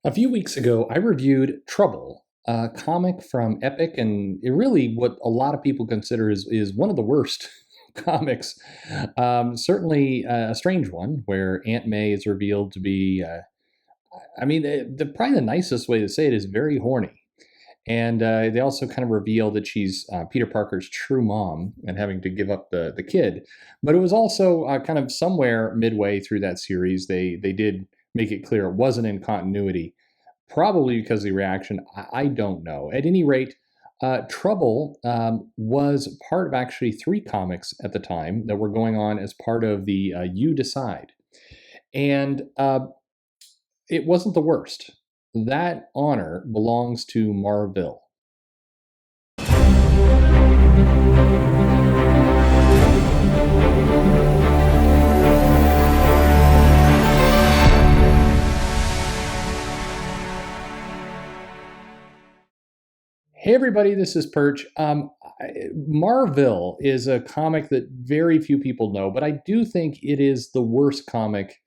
A few weeks ago, I reviewed Trouble, a comic from Epic, and it really what a lot of people consider is one of the worst comics. Certainly a strange one, where Aunt May is revealed to be, probably the nicest way to say it is very horny. And they also kind of reveal that she's Peter Parker's true mom and having to give up the kid. But it was also kind of somewhere midway through that series, they did make it clear it wasn't in continuity. Probably because of the reaction. I don't know. At any rate, Trouble was part of actually three comics at the time that were going on as part of the You Decide. And it wasn't the worst. That honor belongs to Marville. Hey everybody, this is Perch. Marville is a comic that very few people know, but I do think it is the worst comic.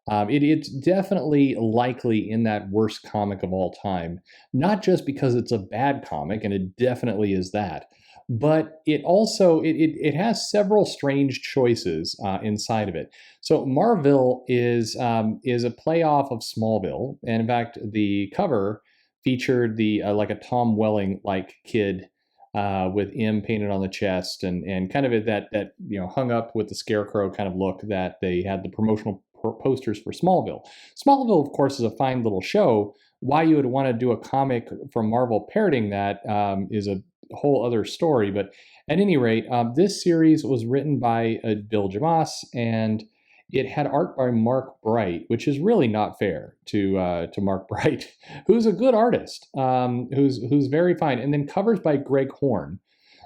It's definitely likely in that worst comic of all time, not just because it's a bad comic, and it definitely is that, but it also it has several strange choices inside of it. So Marville is a playoff of Smallville, and in fact, the cover featured the like a Tom Welling like kid with M painted on the chest, and kind of that hung up with the scarecrow kind of look that they had the promotional posters for Smallville. Smallville, of course, is a fine little show. Why you would want to do a comic from Marvel parroting that is a whole other story. But at any rate, this series was written by Bill Jemas, and it had art by Mark Bright, which is really not fair to Mark Bright, who's a good artist, who's very fine, and then covers by Greg Horn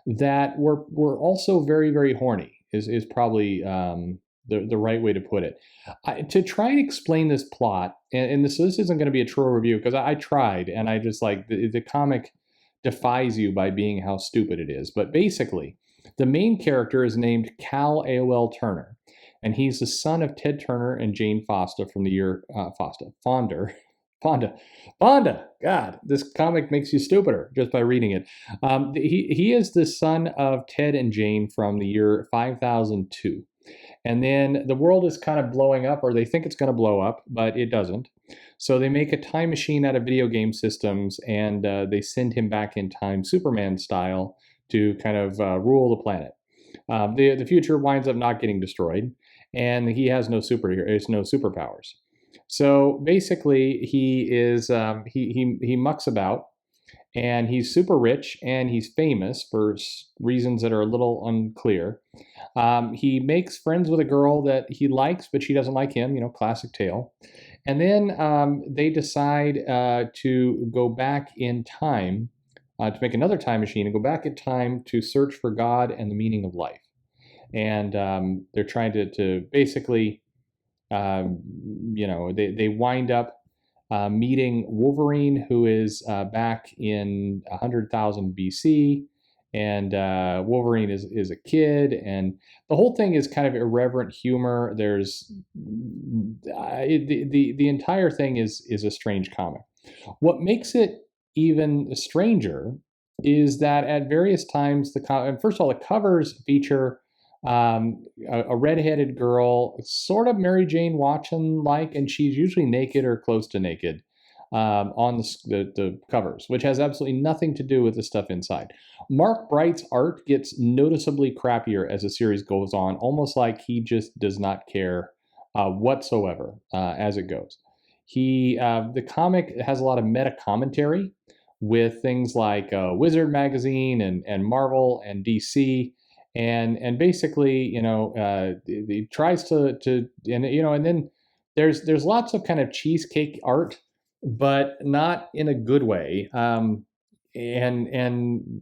that were also very very horny. Is probably the right way to put it. To try and explain this plot, and this isn't going to be a true review because I tried, and I just like the comic defies you by being how stupid it is. But basically, the main character is named Cal AOL Turner, and he's the son of Ted Turner and Jane Foster from the year Fonda. Fonda. God, this comic makes you stupider just by reading it. He is the son of Ted and Jane from the year 5002. And then the world is kind of blowing up, or they think it's going to blow up, but it doesn't. So they make a time machine out of video game systems, and they send him back in time, Superman style, to kind of rule the planet. The future winds up not getting destroyed, and he has no superpowers. So basically, he mucks about, and he's super rich, and he's famous for reasons that are a little unclear. He makes friends with a girl that he likes, but she doesn't like him. Classic tale. And then they decide to go back in time to make another time machine and go back in time to search for God and the meaning of life. And they're trying to basically, they wind up meeting Wolverine, who is back in 100,000 BC, and Wolverine is a kid, and the whole thing is kind of irreverent humor. There's the entire thing is a strange comic. What makes it even stranger is that at various times first of all, the covers feature a redheaded girl, sort of Mary Jane Watson like, and she's usually naked or close to naked on the covers, which has absolutely nothing to do with the stuff inside. Mark Bright's art gets noticeably crappier as the series goes on, almost like he just does not care whatsoever as it goes. The comic has a lot of meta commentary with things like Wizard magazine and Marvel and DC. And basically, he tries to and then there's lots of kind of cheesecake art, but not in a good way. And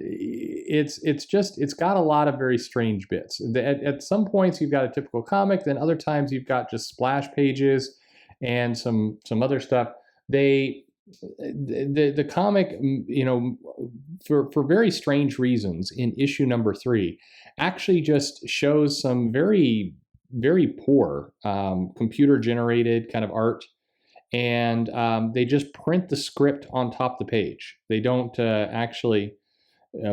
it's got a lot of very strange bits. At some points you've got a typical comic, then other times you've got just splash pages and some other stuff. The comic, for very strange reasons, in issue number 3, actually just shows some very, very poor computer generated kind of art and they just print the script on top of the page. They don't actually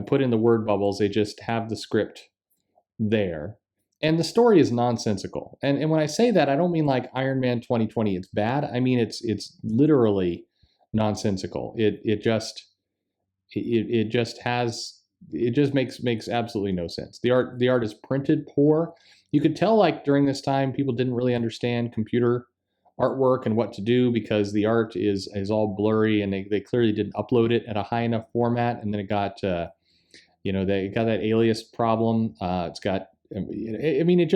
put in the word bubbles. They just have the script there. And the story is nonsensical. And when I say that, I don't mean like Iron Man 2020, it's bad. I mean it's literally nonsensical. It just makes absolutely no sense. The art is printed poor. You could tell like during this time people didn't really understand computer artwork and what to do because the art is all blurry, and they clearly didn't upload it at a high enough format, and then it got they got that alias problem. It's got I mean it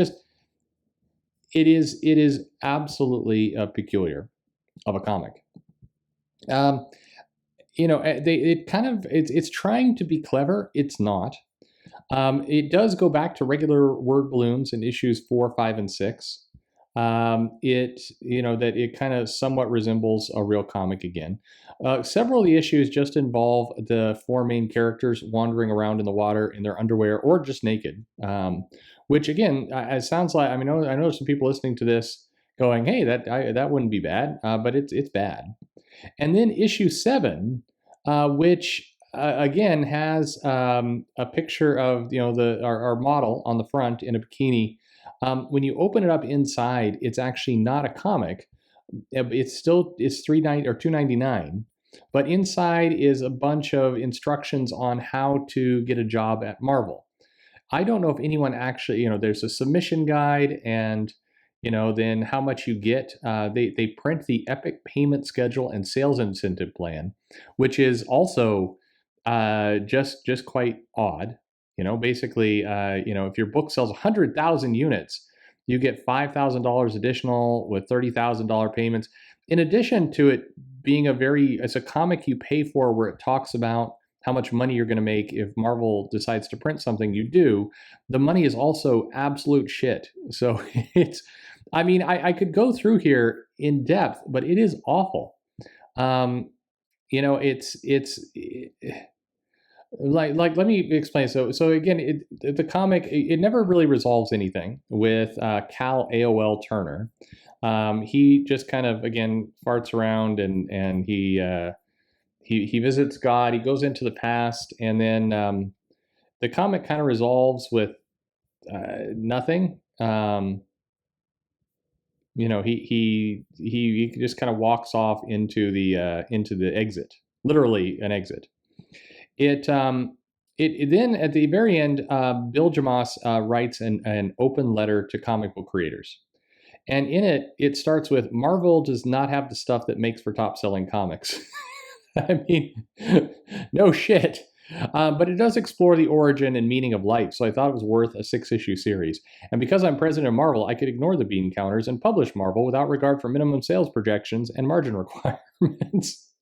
is absolutely peculiar of a comic. It's trying to be clever. It's not. It does go back to regular word balloons in issues 4, 5, and 6. It kind of somewhat resembles a real comic again. Several of the issues just involve the four main characters wandering around in the water in their underwear or just naked, which again, it sounds like, I mean, I know some people listening to this going, "Hey, that wouldn't be bad," but it's bad. And then issue 7, which again has a picture of our model on the front in a bikini. When you open it up inside, it's actually not a comic. It's $3.90 or $2.99, but inside is a bunch of instructions on how to get a job at Marvel. I don't know if anyone actually, there's a submission guide, and then how much you get. They print the Epic payment schedule and sales incentive plan, which is also just quite odd. Basically, if your book sells 100,000 units, you get $5,000 additional with $30,000 payments. In addition to it being it's a comic you pay for where it talks about how much money you're going to make if Marvel decides to print something you do. The money is also absolute shit. So I could go through here in depth, but it is awful. Let me explain. So again, the comic, it never really resolves anything with Cal AOL Turner. He just kind of again farts around, and he visits God. He goes into the past, and then the comic kind of resolves with nothing. He just kind of walks off into the exit, literally an exit. It then at the very end, Bill Jemas writes an open letter to comic book creators, and in it starts with, "Marvel does not have the stuff that makes for top-selling comics." I mean, no shit. But it does explore the origin and meaning of life, so I thought it was worth a 6-issue series. And because I'm president of Marvel, I could ignore the bean counters and publish Marvel without regard for minimum sales projections and margin requirements.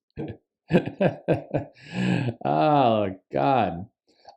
Oh God.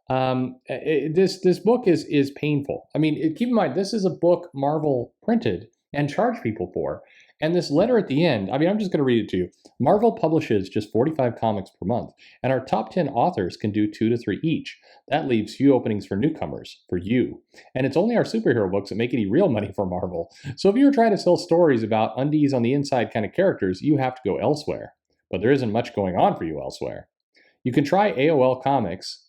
This book is painful. I mean, keep in mind, this is a book Marvel printed and charged people for. And this letter at the end, I mean, I'm just going to read it to you. Marvel publishes just 45 comics per month, and our top 10 authors can do 2 to 3 each. That leaves few openings for newcomers, for you. And it's only our superhero books that make any real money for Marvel. So if you're trying to sell stories about undies on the inside kind of characters, you have to go elsewhere. But there isn't much going on for you elsewhere. You can try AOL Comics.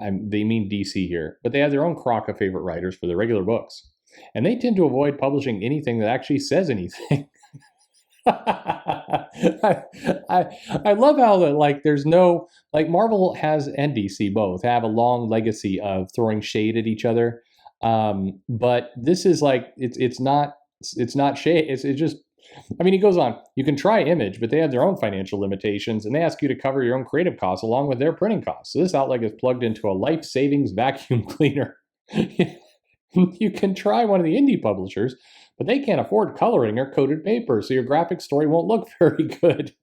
They mean DC here, but they have their own crock of favorite writers for their regular books. And they tend to avoid publishing anything that actually says anything. I love how there's no, Marvel has and DC both have a long legacy of throwing shade at each other. But this is it's not shade. It's just, I mean, he goes on, you can try Image, but they have their own financial limitations, and they ask you to cover your own creative costs along with their printing costs. So this outlet is plugged into a life savings vacuum cleaner. You can try one of the indie publishers, but they can't afford coloring or coated paper, so your graphic story won't look very good.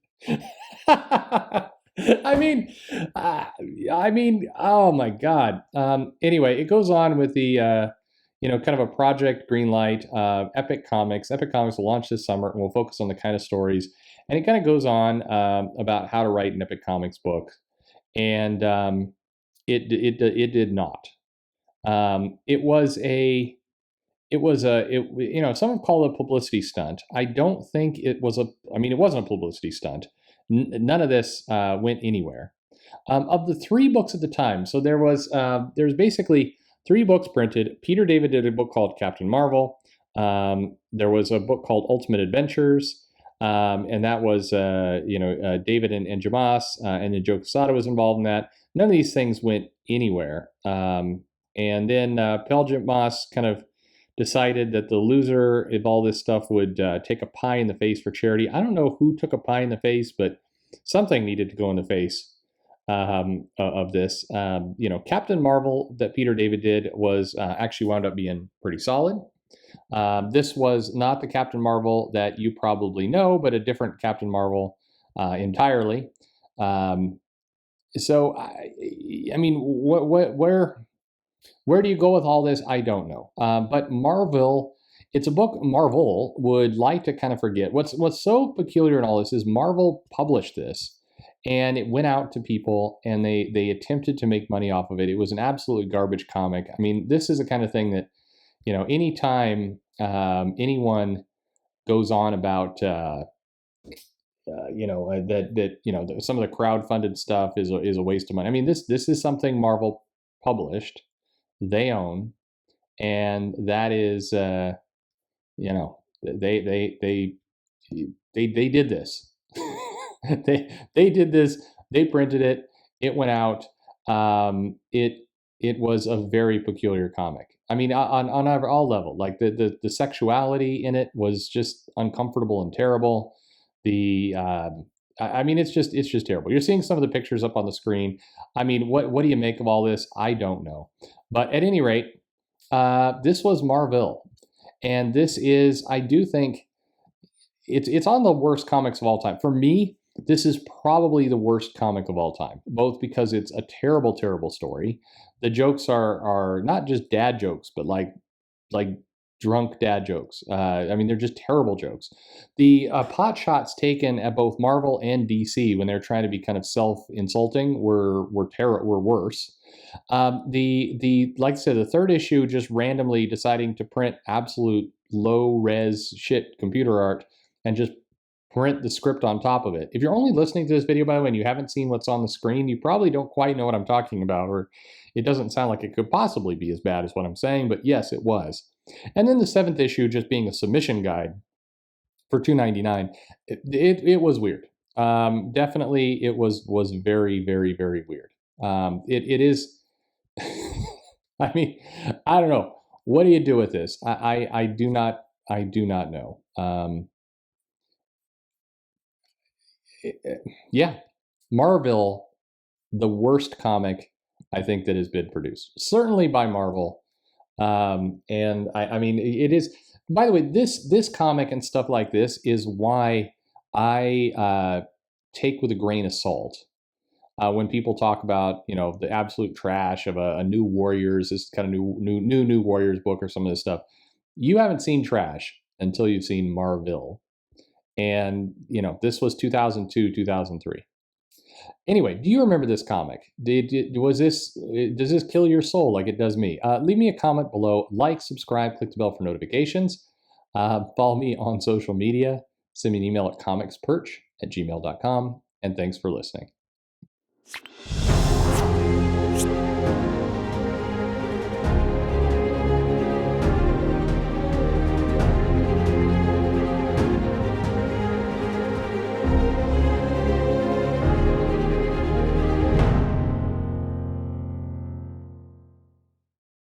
I mean, oh my God. Anyway, it goes on with the, kind of a project greenlight, Epic Comics. Epic Comics will launch this summer, and we'll focus on the kind of stories. And it kind of goes on about how to write an Epic Comics book, and it did not. It was it was some call it a publicity stunt. I don't think it was it wasn't a publicity stunt. None of this went anywhere. Of the three books at the time, so there's basically three books printed. Peter David did a book called Captain Marvel. There was a book called Ultimate Adventures, and that was David and Jemas, and then Joe Quesada was involved in that. None of these things went anywhere. And then Jemas kind of decided that the loser of all this stuff would take a pie in the face for charity. I don't know who took a pie in the face, but something needed to go in the face of this. Captain Marvel that Peter David did was actually wound up being pretty solid. This was not the Captain Marvel that you probably know, but a different Captain Marvel entirely. So, where do you go with all this? I don't know. But Marville, it's a book Marvel would like to kind of forget. What's so peculiar in all this is Marvel published this, and it went out to people, and they attempted to make money off of it. It was an absolute garbage comic. I mean, this is the kind of thing that, anytime anyone goes on about some of the crowdfunded stuff is a waste of money. I mean, this is something Marvel published, they own, and that is they did this. they did this. They printed it. It went out. It was a very peculiar comic. I mean, on all level, like the sexuality in it was just uncomfortable and terrible. It's just terrible. You're seeing some of the pictures up on the screen. I mean, what do you make of all this? I don't know. But at any rate, this was Marville, and this is, I do think, it's on the worst comics of all time. For me, this is probably the worst comic of all time, both because it's a terrible, terrible story. The jokes are not just dad jokes, but like drunk dad jokes. They're just terrible jokes. The pot shots taken at both Marvel and DC when they're trying to be kind of self-insulting were worse. Like I said, the third issue just randomly deciding to print absolute low-res shit computer art and just print the script on top of it. If you're only listening to this video, by the way, and you haven't seen what's on the screen, you probably don't quite know what I'm talking about, or it doesn't sound like it could possibly be as bad as what I'm saying, but yes, it was. And then the seventh issue just being a submission guide for $2.99, it was weird. Definitely, it was very, very, very weird. It is. I mean, I don't know. What do you do with this? I do not know. Yeah, Marville, the worst comic I think that has been produced, certainly by Marvel. And I mean, it is. By the way, this comic and stuff like this is why I take with a grain of salt when people talk about the absolute trash of a new Warriors, this kind of new Warriors book or some of this stuff. You haven't seen trash until you've seen Marville. And, this was 2002, 2003. Anyway, do you remember this comic? Does this kill your soul like it does me? Leave me a comment below, like, subscribe, click the bell for notifications. Follow me on social media. Send me an email at comicsperch@gmail.com. And thanks for listening.